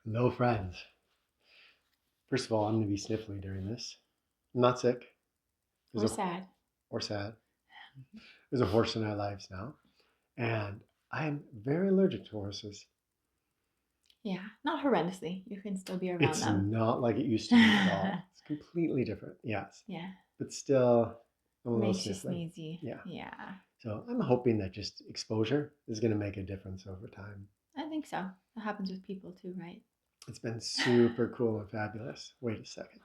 No friends. First of all, I'm going to be sniffly during this. I'm not sick. There's Or a sad. or sad. There's a horse in our lives now, and I'm very allergic to horses. Yeah, not horrendously. You can still be around It's them. not like it used to be at all. It's completely different. Yes, Yeah, but still, I'm a little makes you sniffly. sneezy. Yeah. Yeah, So I'm hoping that just exposure is going to make a difference over time. I think so. That happens with people too, right? It's been super cool and fabulous. Wait a second.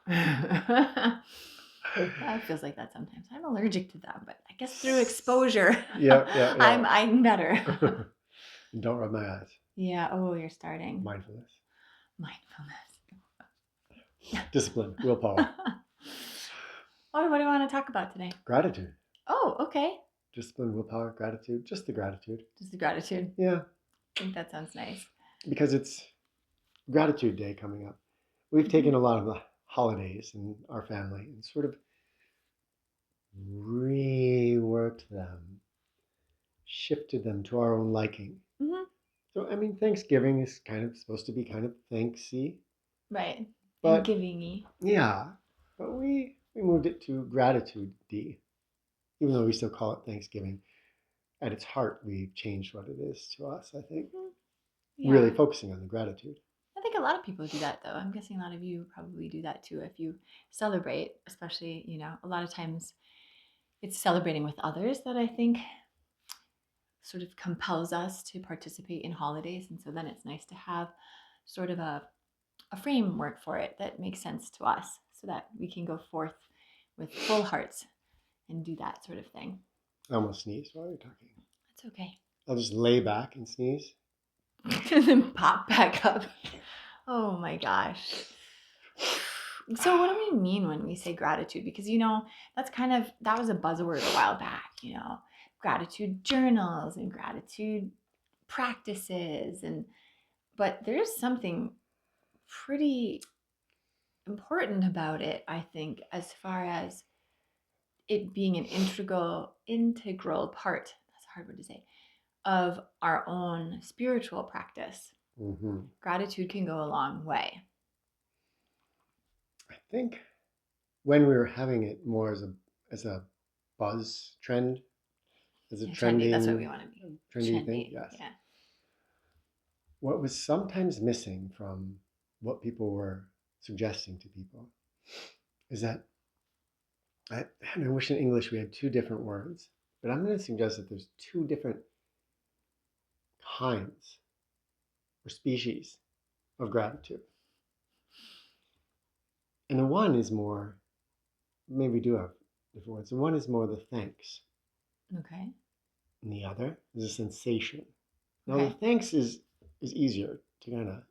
It feels like that sometimes. I'm allergic to them, but I guess through exposure, Yep, yep, I'm better. yep. Don't rub my eyes. Yeah. Oh, you're starting Mindfulness, mindfulness. discipline, willpower, Oh, what do you want to talk about today? gratitude. Oh, okay. Discipline, willpower, gratitude, just the gratitude. Just the gratitude. Yeah, I think that sounds nice. because it's Gratitude Day coming up. We've taken a Hmm. lot of the holidays in our family and sort of reworked them, shifted them to our own liking. Hmm. So, I mean, Thanksgiving is kind of supposed to be kind of thanksy, Right. And but giving-y. yeah, but we moved it to Gratitude D, even though we still call it Thanksgiving. At its heart, we changed what it is to us, I think. Mhm. Really Yeah. focusing on the gratitude. I think a lot of people do that though. I'm guessing a lot of you probably do that too if you celebrate, especially, a lot of times it's celebrating with others that I think sort of compels us to participate in holidays. And so then it's nice to have sort of a framework for it that makes sense to us so that we can go forth with full hearts and do that sort of thing. I almost sneezed while you're talking. It's okay. I'll just lay back and sneeze. And then pop back up. Oh my gosh. So what do we mean when we say gratitude? Because that was a buzzword a while back, gratitude journals and gratitude practices but there's something pretty important about it, I think, as far as it being an integral part, that's a hard word to say, of our own spiritual practice. Mm-hmm. Gratitude can go a long way. I think when we were having it more as a buzz trend, as a Yeah, trendy, that's what we trending want to be. trendy thing, Trendy. yes. Yeah. What was sometimes missing from what people were suggesting to people is that I wish in English we had two different words, but I'm going to suggest that there's two different kinds or species of gratitude. And the one is more, maybe we do have different words. The one is more the thanks, Okay. and the other is a sensation. Now, the Okay. thanks is easier to kind of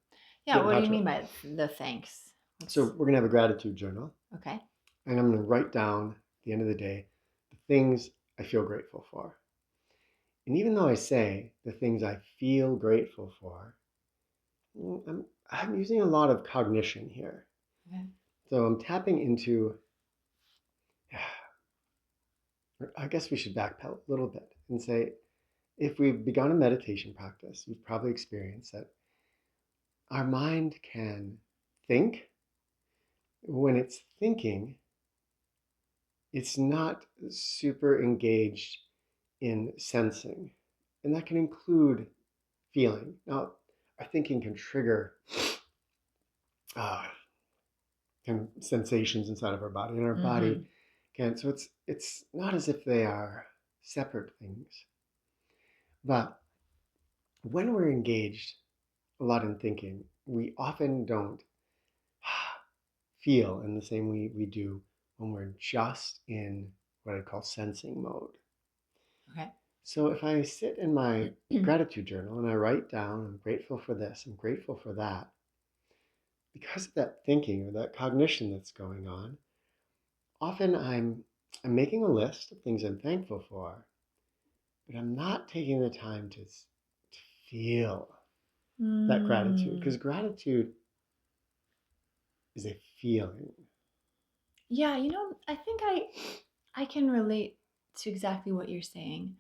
Yeah, get in what do touch you with. mean by the thanks? So, What's we're going to have a gratitude journal, okay? and I'm going to write down at the end of the day the things I feel grateful for. And even though I say the things I feel grateful for, I'm using a lot of cognition here. Okay. So I'm tapping into, I guess we should backpedal a little bit and say, if we've begun a meditation practice, you've probably experienced that our mind can think. When it's thinking, it's not super engaged in sensing. And that can include feeling. Now, our thinking can trigger uh, sensations inside of our body, and our body Mm-hmm. can. So it's not as if they are separate things. But when we're engaged a lot in thinking, we often don't feel in the same way we do when we're just in what I call sensing mode. Okay. So if I sit in my gratitude journal and I write down, I'm grateful for this, I'm grateful for that, because of that thinking or that cognition that's going on, often I'm making a list of things I'm thankful for, but I'm not taking the time to feel that gratitude, because Mm. gratitude is a feeling. Yeah, I think I can relate to exactly what you're saying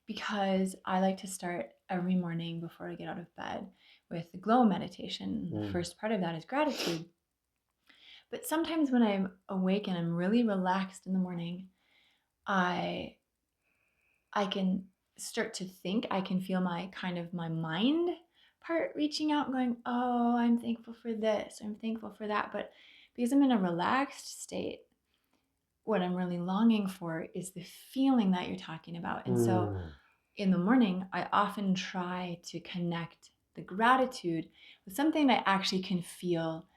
because I like to start every morning before I get out of bed with the glow meditation. The Mm. first part of that is gratitude. But sometimes when I'm awake and I'm really relaxed in the morning, I I can start to think. I can feel my kind of my mind part reaching out and going, "Oh, I'm thankful for this. I'm thankful for that." But because I'm in a relaxed state, what I'm really longing for is the feeling that you're talking about. And so Mm. in the morning, I often try to connect the gratitude with something I actually can feel.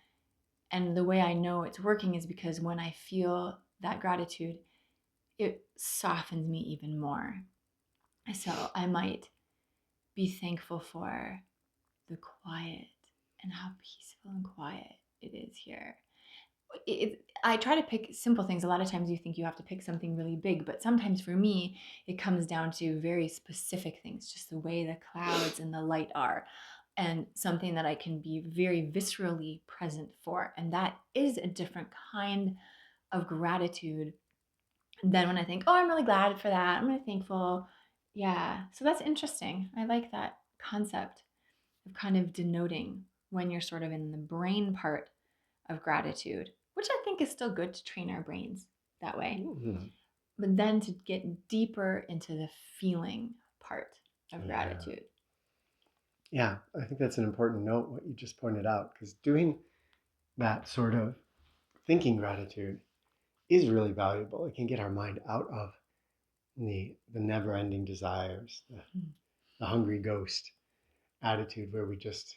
And the way I know it's working is because when I feel that gratitude, it softens me even more. So I might be thankful for the quiet and how peaceful and quiet it is here. I try to pick simple things. A lot of times you think you have to pick something really big, but sometimes for me, it comes down to very specific things, just the way the clouds and the light are, and something that I can be very viscerally present for. And that is a different kind of gratitude than when I think, oh, I'm really glad for that. I'm really thankful. Yeah. So that's interesting. I like that concept of kind of denoting when you're sort of in the brain part of gratitude, which I think is still good to train our brains that way. Mm. But then to get deeper into the feeling part of Yeah. gratitude. Yeah, I think that's an important note, what you just pointed out, because doing that sort of thinking gratitude is really valuable. It can get our mind out of the never-ending desires, the hungry ghost attitude where we just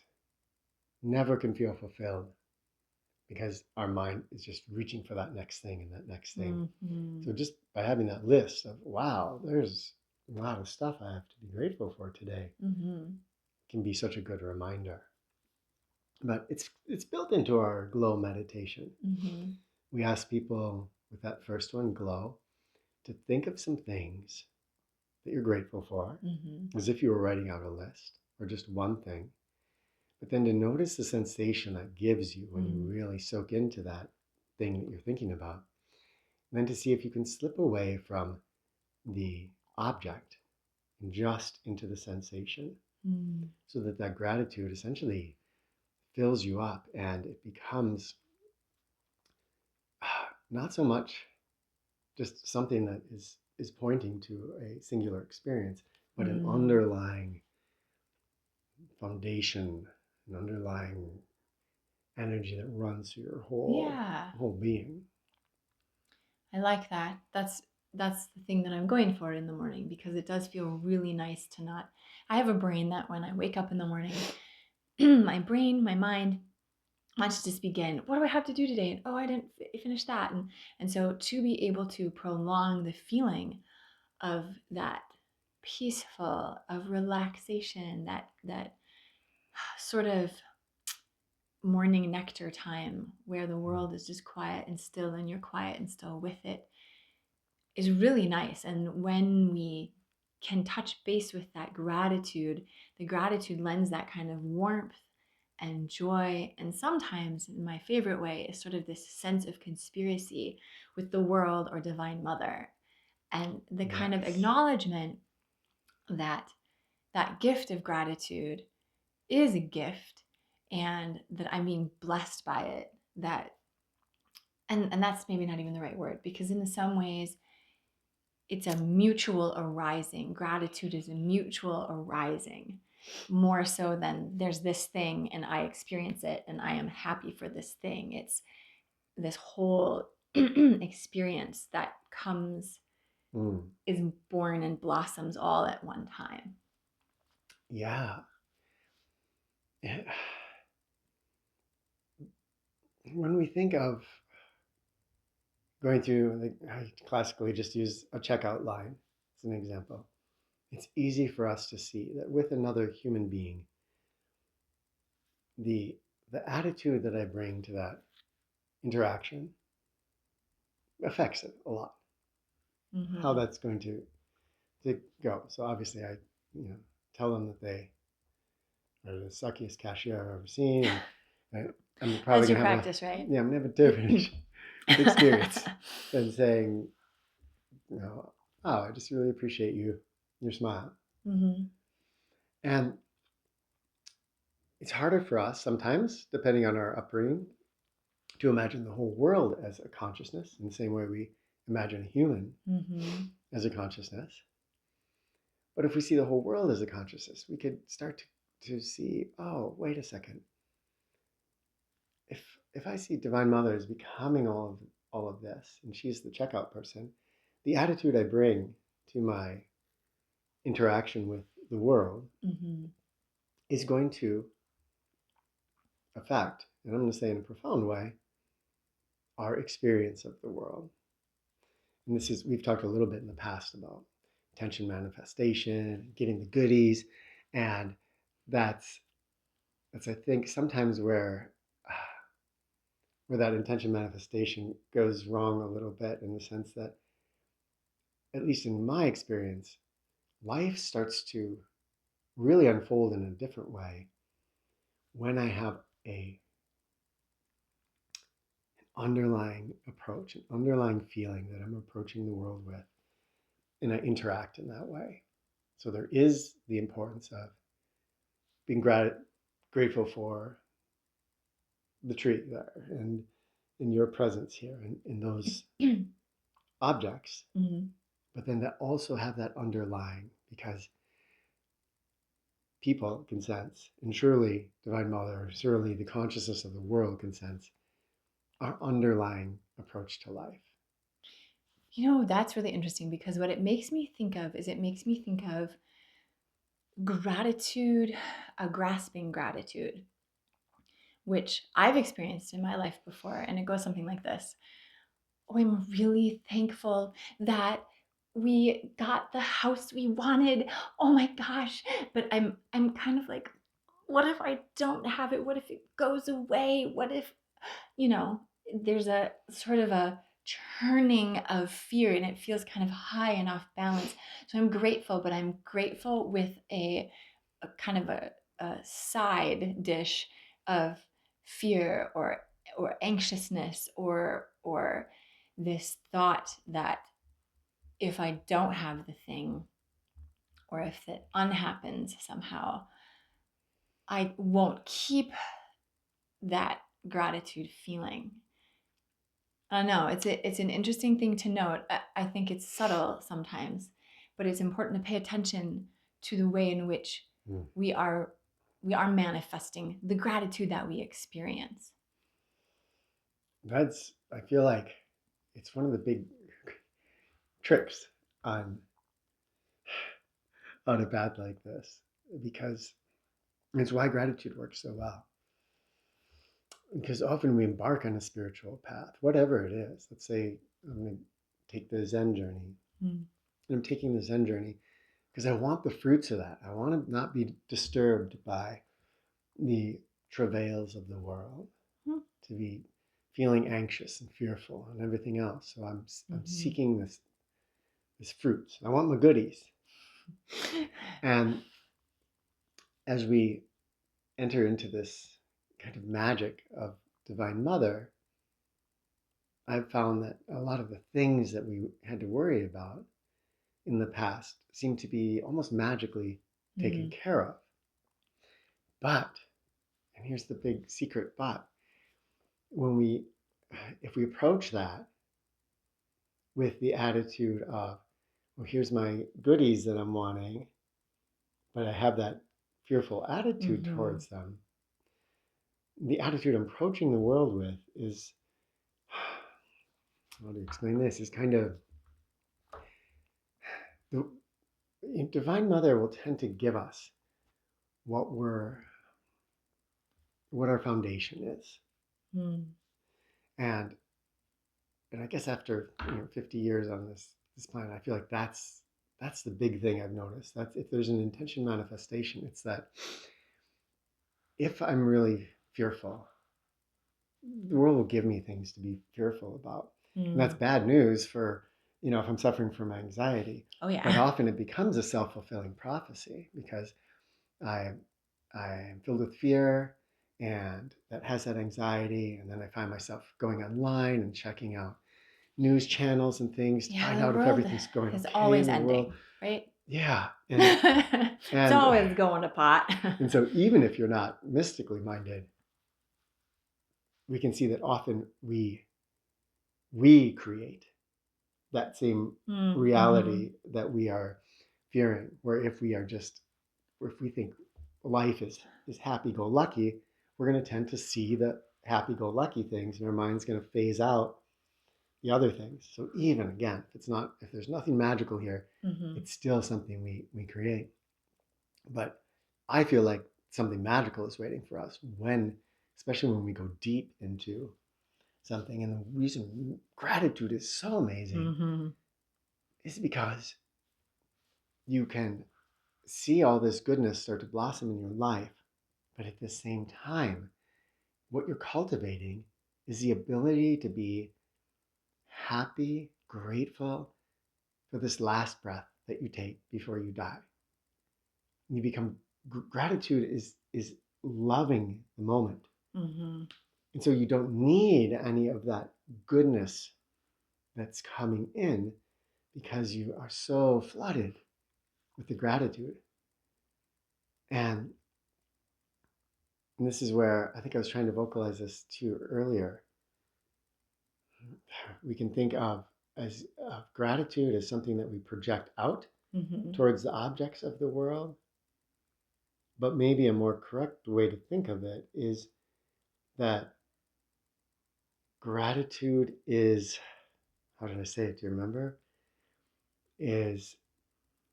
never can feel fulfilled because our mind is just reaching for that next thing and that next thing. Mm-hmm. So just by having that list of, wow, there's a lot of stuff I have to be grateful for today, Mm-hmm. can be such a good reminder. But it's built into our glow meditation. Mm-hmm. We ask people with that first one, glow, to think of some things that you're grateful for, Mm-hmm. as if you were writing out a list or just one thing. But then to notice the sensation that gives you when you Mm-hmm. really soak into that thing that you're thinking about. And then to see if you can slip away from the object and just into the sensation, Mm-hmm. so that that gratitude essentially fills you up and it becomes not so much just something that is pointing to a singular experience, but an underlying foundation, an underlying energy that runs through your Yeah. whole being. I like that. That's the thing that I'm going for in the morning because it does feel really nice to not. I have a brain that when I wake up in the morning, my brain, my mind wants to just begin. What do I have to do today? And oh, I didn't finish that. And so to be able to prolong the feeling of that peaceful, of relaxation, that sort of morning nectar time where the world is just quiet and still and you're quiet and still with it is really nice. And when we can touch base with that gratitude, the gratitude lends that kind of warmth and joy. And sometimes, in my favorite way, is sort of this sense of conspiracy with the world or Divine Mother. And the kind of Yes. acknowledgement that that gift of gratitude is a gift and that I'm being blessed by it. That and that's maybe not even the right word because in some ways it's a mutual arising. Gratitude is a mutual arising more so than there's this thing and I experience it and I am happy for this thing. It's this whole experience that comes, Mm. is born and blossoms all at one time. Yeah. When we think of going through, like I classically just use a checkout line as an example. It's easy for us to see that with another human being, the the attitude that I bring to that interaction affects it a lot. How Mm-hmm. that's going to go. So obviously, I tell them that they are the suckiest cashier I've ever seen, and I'm probably That's your gonna have a practice, right? yeah, I'm gonna have a different experience than saying, oh, I just really appreciate your smile. Mm-hmm. And it's harder for us sometimes, depending on our upbringing, to imagine the whole world as a consciousness in the same way we imagine a human Mm-hmm. as a consciousness. But if we see the whole world as a consciousness, we could start to see, oh, wait a second. If I see Divine Mother as becoming all of this, and she's the checkout person, the attitude I bring to my interaction with the world Mm-hmm. is going to affect, and I'm going to say in a profound way, our experience of the world. And this is, we've talked a little bit in the past about intention manifestation, getting the goodies, and that's I think sometimes where that intention manifestation goes wrong a little bit, in the sense that, at least in my experience, life starts to really unfold in a different way when I have a underlying approach, an underlying feeling that I'm approaching the world with, and I interact in that way. So there is the importance of being grateful for the tree there, and in your presence here, and in those objects, Mm-hmm. but then to also have that underlying, because people can sense, and surely Divine Mother, surely the consciousness of the world can sense our underlying approach to life. You know, that's really interesting because what it makes me think of is it makes me think of gratitude, a grasping gratitude, which I've experienced in my life before. And it goes something like this. Oh, I'm really thankful that we got the house we wanted. Oh my gosh. But I'm kind of like, what if I don't have it? What if it goes away? What if, you know, there's a sort of a churning of fear and it feels kind of high and off balance. So I'm grateful, but I'm grateful with a kind of a side dish of fear or anxiousness or this thought that if I don't have the thing or if it unhappens somehow, I won't keep that gratitude feeling. I don't know. It's an interesting thing to note. I think it's subtle sometimes, but it's important to pay attention to the way in which Mm. we are we are manifesting the gratitude that we experience. I feel like it's one of the big tricks on a path like this, because it's why gratitude works so well. Because often we embark on a spiritual path, whatever it is. Let's say I'm going to take the Zen journey. Mm. And I'm taking the Zen journey because I want the fruits of that. I want to not be disturbed by the travails of the world, Mm. to be feeling anxious and fearful and everything else. So I'm Mhm. seeking this fruit. I want my goodies. And as we enter into this kind of magic of Divine Mother, I've found that a lot of the things that we had to worry about in the past seem to be almost magically taken Mm. care of. But, and here's the big secret but, when we, if we approach that with the attitude of, well, here's my goodies that I'm wanting, but I have that fearful attitude Mhm. towards them, the attitude I'm approaching the world with is, how do you explain this? Is kind of, the Divine Mother will tend to give us what we're, what our foundation is. Mm. And I guess after 50 years on this planet, I feel like that's the big thing I've noticed. That's, if there's an intention manifestation, it's that if I'm really fearful, the world will give me things to be fearful about. And that's Mm. bad news for, if I'm suffering from anxiety. Oh But yeah. often it becomes a self-fulfilling prophecy, because I I'm filled with fear, and that has that anxiety, and then I find myself going online and checking out news channels and things to Yeah, find the out if world everything's going is okay in always the world. ending, right? Yeah. It's And always going to pot. and so even if you're not mystically minded, we can see that often we create that same Mm-hmm. reality that we are fearing. Where if we think life is happy go lucky, we're going to tend to see the happy go lucky things, and our mind's going to phase out the other things. So even again, if there's nothing magical here, Mm-hmm. it's still something we create. But I feel like something magical is waiting for us especially when we go deep into something. And the reason gratitude is so amazing Mm-hmm. is because you can see all this goodness start to blossom in your life, but at the same time, what you're cultivating is the ability to be happy, grateful for this last breath that you take before you die. You become gratitude is loving the moment. Mm-hmm. And so you don't need any of that goodness that's coming in because you are so flooded with the gratitude. And, and this is where I think I was trying to vocalize this to you earlier. We can think of gratitude as something that we project out Mm-hmm. towards the objects of the world. But maybe a more correct way to think of it is that gratitude is, how did I say it? Do you remember? Is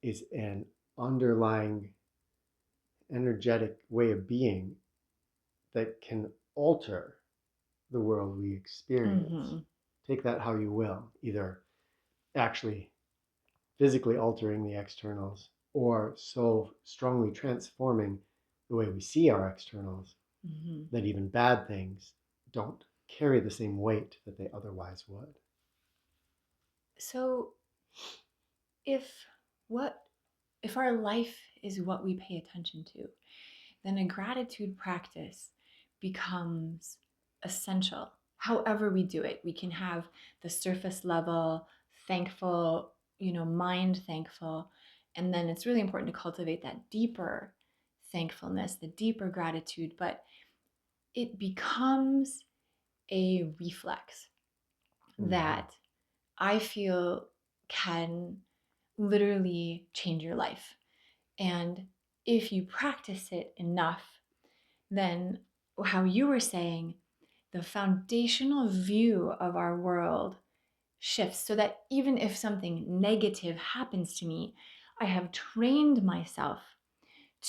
is an underlying energetic way of being that can alter the world we experience. Mm-hmm. Take that how you will, either actually physically altering the externals or so strongly transforming the way we see our externals Mm-hmm. that even bad things don't carry the same weight that they otherwise would. So if what if our life is what we pay attention to, then a gratitude practice becomes essential. However we do it, we can have the surface level thankful, mind thankful, and then it's really important to cultivate that deeper thankfulness, the deeper gratitude, but it becomes a reflex Mm-hmm. that I feel can literally change your life. And if you practice it enough, then how you were saying, the foundational view of our world shifts so that even if something negative happens to me, I have trained myself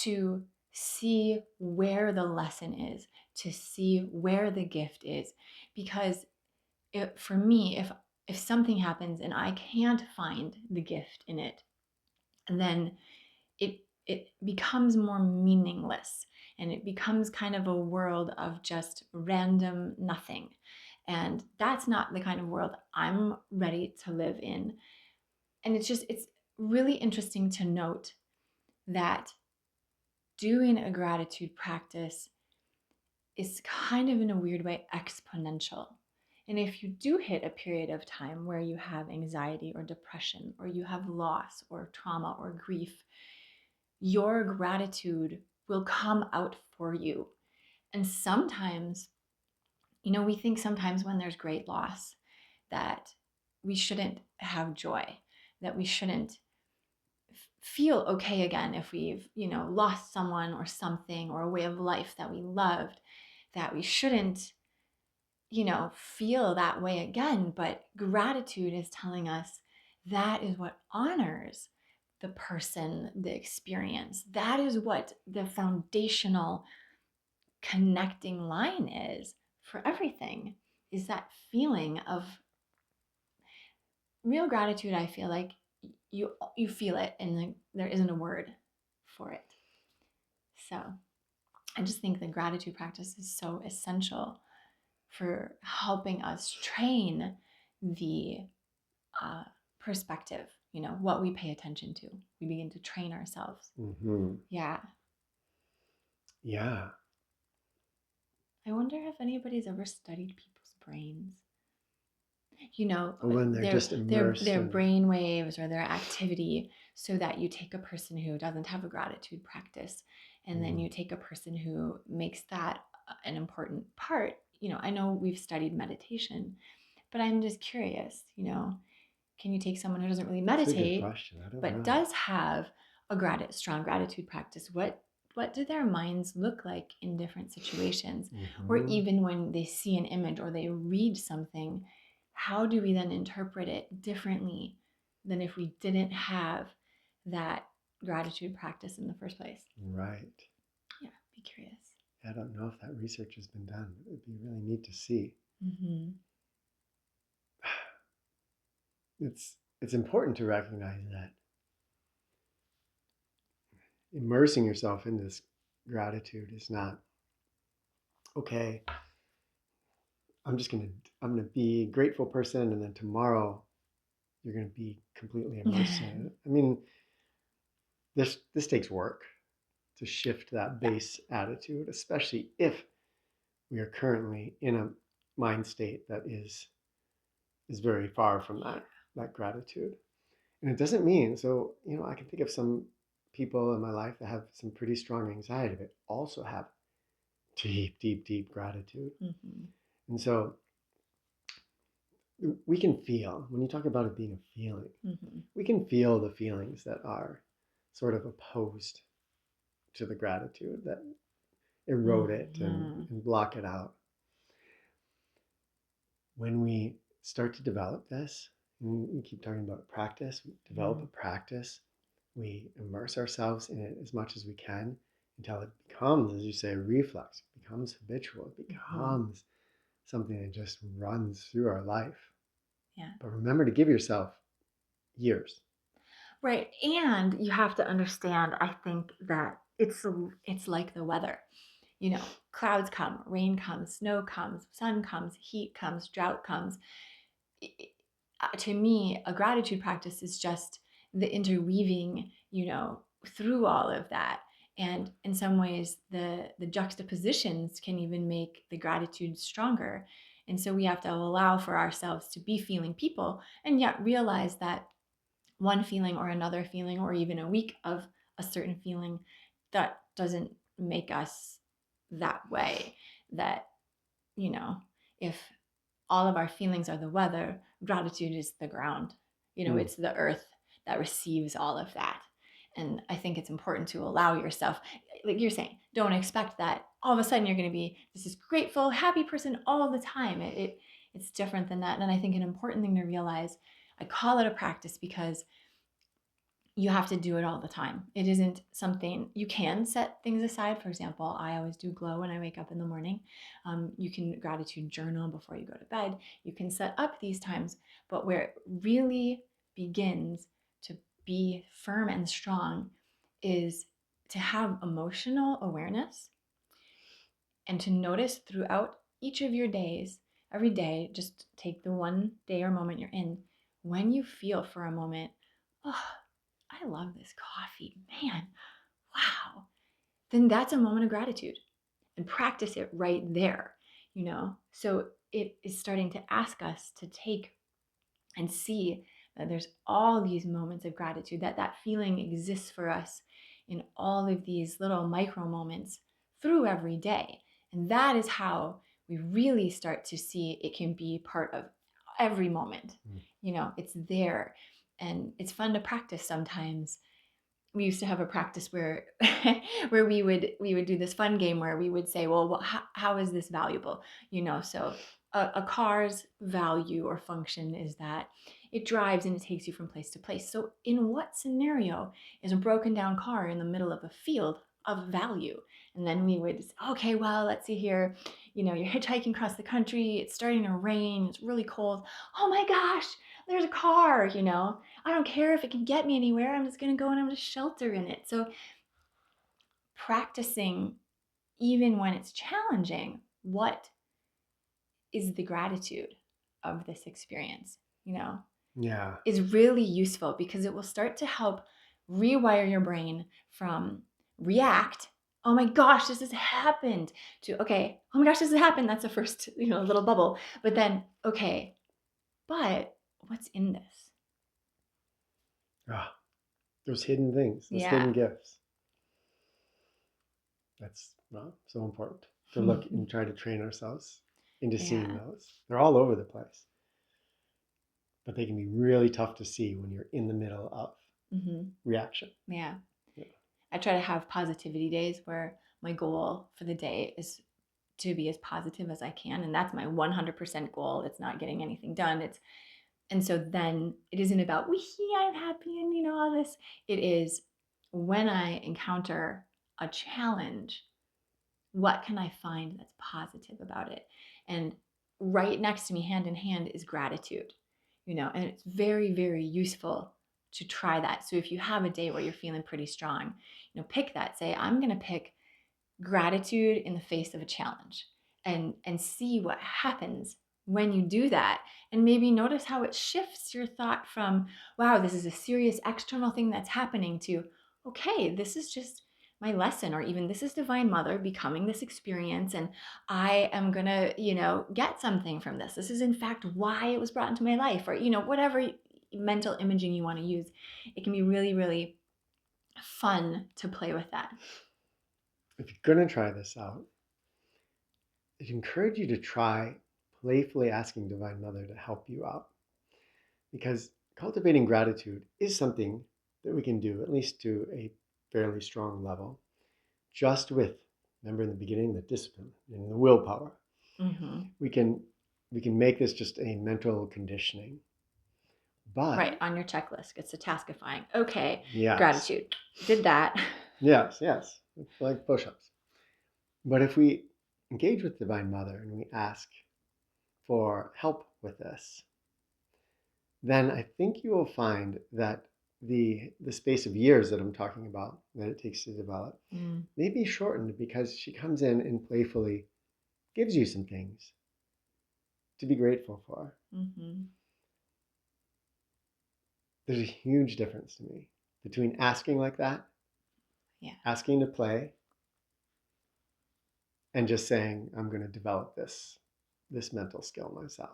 to see where the lesson is, to see where the gift is. Because for me, if something happens and I can't find the gift in it, then it becomes more meaningless, and it becomes kind of a world of just random nothing. And that's not the kind of world I'm ready to live in. And it's really interesting to note that doing a gratitude practice is kind of, in a weird way, exponential. And if you do hit a period of time where you have anxiety or depression, or you have loss or trauma or grief, your gratitude will come out for you. And sometimes, we think sometimes when there's great loss that we shouldn't have joy, that we shouldn't feel okay again if we've, lost someone or something or a way of life that we loved, that we shouldn't, feel that way again. But gratitude is telling us that is what honors the person, the experience. That is what the foundational connecting line is for everything, is that feeling of real gratitude. I feel like you feel it, and there isn't a word for it. So I just think the gratitude practice is so essential for helping us train the uh, perspective, what we pay attention to. We begin to train ourselves. Mm-hmm. Yeah. Yeah. I wonder if anybody's ever studied people's brains. You know, When they're their just their immersed their in. brain waves or their activity. so that you take a person who doesn't have a gratitude practice, and then you take a person who makes that an important part. I know we've studied meditation, but I'm just curious, can you take someone who doesn't really That's a good meditate question. I don't but know. does have a strong gratitude practice? What do their minds look like in different situations? Or Hmm. even when they see an image or they read something, how do we then interpret it differently than if we didn't have that gratitude practice in the first place? Right. Yeah, be curious. I don't know if that research has been done. It'd be really neat to see. Mm-hmm. It's important to recognize that immersing yourself in this gratitude is not okay. I'm gonna be a grateful person, and then tomorrow you're gonna be completely immersed in it. I mean, this takes work to shift that Yeah. base attitude, especially if we are currently in a mind state that is very far from that gratitude. And it doesn't mean so, I can think of some people in my life that have some pretty strong anxiety, but also have deep, deep, deep gratitude. Mm-hmm. And so we can feel, when you talk about it being a feeling, Mm-hmm. we can feel the feelings that are sort of opposed to the gratitude that erode it Mm-hmm. and block it out. When we start to develop this, and we keep talking about practice, we develop a practice, we immerse ourselves in it as much as we can until it becomes, as you say, a reflex, it becomes habitual, it Mm-hmm. becomes something that just runs through our life. Yeah. But remember to give yourself years. Right. And you have to understand, I think, that it's like the weather. Clouds come, rain comes, snow comes, sun comes, heat comes, drought comes. To me, a gratitude practice is just the interweaving, through all of that. And in some ways, the juxtapositions can even make the gratitude stronger. And so we have to allow for ourselves to be feeling people and yet realize that one feeling or another feeling, or even a week of a certain feeling, that doesn't make us that way. That, you know, if all of our feelings are the weather, gratitude is the ground. Mm. It's the earth that receives all of that. And I think it's important to allow yourself, like you're saying, don't expect that all of a sudden you're going to be this grateful, happy person all the time. It's different than that. And I think an important thing to realize, I call it a practice because you have to do it all the time. It isn't something you can set things aside. For example, I always do glow when I wake up in the morning. You can gratitude journal before you go to bed. You can set up these times, but where it really begins to be firm and strong is to have emotional awareness and to notice throughout each of your days, every day, just take the one day or moment you're in, when you feel for a moment, oh, I love this coffee, man, wow, then that's a moment of gratitude, and practice it right there. So it is starting to ask us to take and see that there's all these moments of gratitude, that feeling exists for us in all of these little micro moments through every day. And that is how we really start to see it can be part of every moment. It's there. And it's fun to practice sometimes. We used to have a practice where where we would do this fun game where we would say, well, how is this valuable? So a car's value or function is that it drives and it takes you from place to place. So in what scenario is a broken down car in the middle of a field of value? And then we would say, okay, well, let's see here. You're hitchhiking across the country, it's starting to rain, it's really cold. Oh my gosh, there's a car. I don't care if it can get me anywhere. I'm just going to go and I'm going to shelter in it. So practicing, even when it's challenging, what is the gratitude of this experience, Yeah. is really useful because it will start to help rewire your brain from react, oh my gosh, this has happened, to, okay, oh my gosh, this has happened. That's the first, little bubble. But then, okay, but what's in this? Ah, Those hidden things, those Yeah. hidden gifts. That's so important to look and try to train ourselves into seeing Yeah. those. They're all over the place, but they can be really tough to see when you're in the middle of reaction. Yeah. Yeah. I try to have positivity days where my goal for the day is to be as positive as I can. And that's my 100% goal. It's not getting anything done. And so then it isn't about, wee, I'm happy and, all this. It is when I encounter a challenge, what can I find that's positive about it? And right next to me, hand in hand, is gratitude, and it's very, very useful to try that. So if you have a day where you're feeling pretty strong, pick that. Say, I'm going to pick gratitude in the face of a challenge, and see what happens when you do that, and maybe notice how it shifts your thought from, wow, this is a serious external thing that's happening, to, okay, this is just my lesson, or even this is Divine Mother becoming this experience, and I am gonna get something from this. This is in fact why it was brought into my life, or whatever mental imaging you want to use. It can be really, really fun to play with that. If you're going to try this out, I'd encourage you to try playfully asking Divine Mother to help you out, because cultivating gratitude is something that we can do, at least to a fairly strong level, just with, remember in the beginning, the discipline and the willpower. We can make this just a mental conditioning. But right, on your checklist, it's a taskifying. Okay, yes, gratitude, did that. yes, it's like push-ups. But if we engage with Divine Mother and we ask for help with this, then I think you will find that the space of years that I'm talking about that it takes to develop may be shortened, because she comes in and playfully gives you some things to be grateful for. There's a huge difference to me between asking like that, asking to play, and just saying, I'm going to develop this mental skill myself.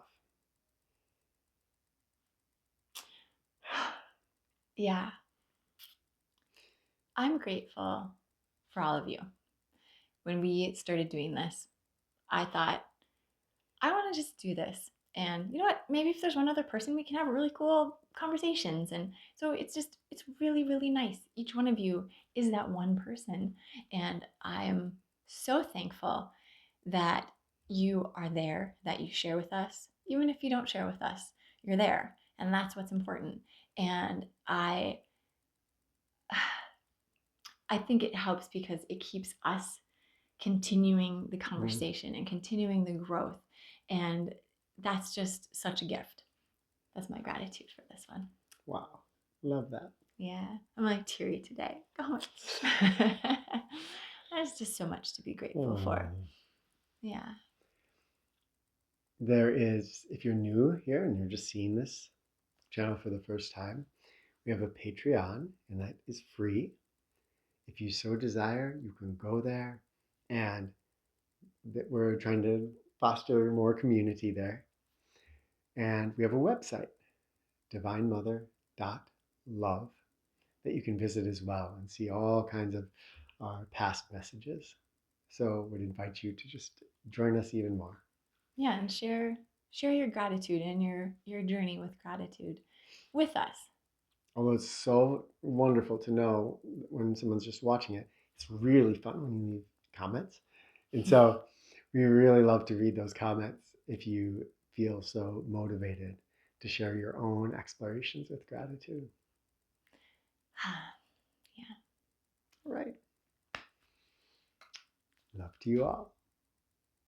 Yeah. I'm grateful for all of you. When we started doing this, I thought, I want to just do this. And you know what? Maybe if there's one other person, we can have really cool conversations. And so it's really, really nice. Each one of you is that one person. And I am so thankful that you are there, that you share with us. Even if you don't share with us, you're there. And that's what's important. And I think it helps because it keeps us continuing the conversation and continuing the growth. And that's just such a gift. That's my gratitude for this one. Wow. Love that. Yeah. I'm like teary today. Oh, there's just so much to be grateful for. Yeah. There is, if you're new here and you're just seeing this channel for the first time, we have a Patreon, and that is free. If you so desire, you can go there, and that we're trying to foster more community there. And we have a website, divinemother.love, that you can visit as well and see all kinds of our past messages. So would invite you to just join us even more. Yeah, and share your gratitude and your journey with gratitude with us. Although it's so wonderful to know when someone's just watching it, it's really fun when you leave comments. And so we really love to read those comments if you feel so motivated to share your own explorations with gratitude. Yeah. All right. Love to you all.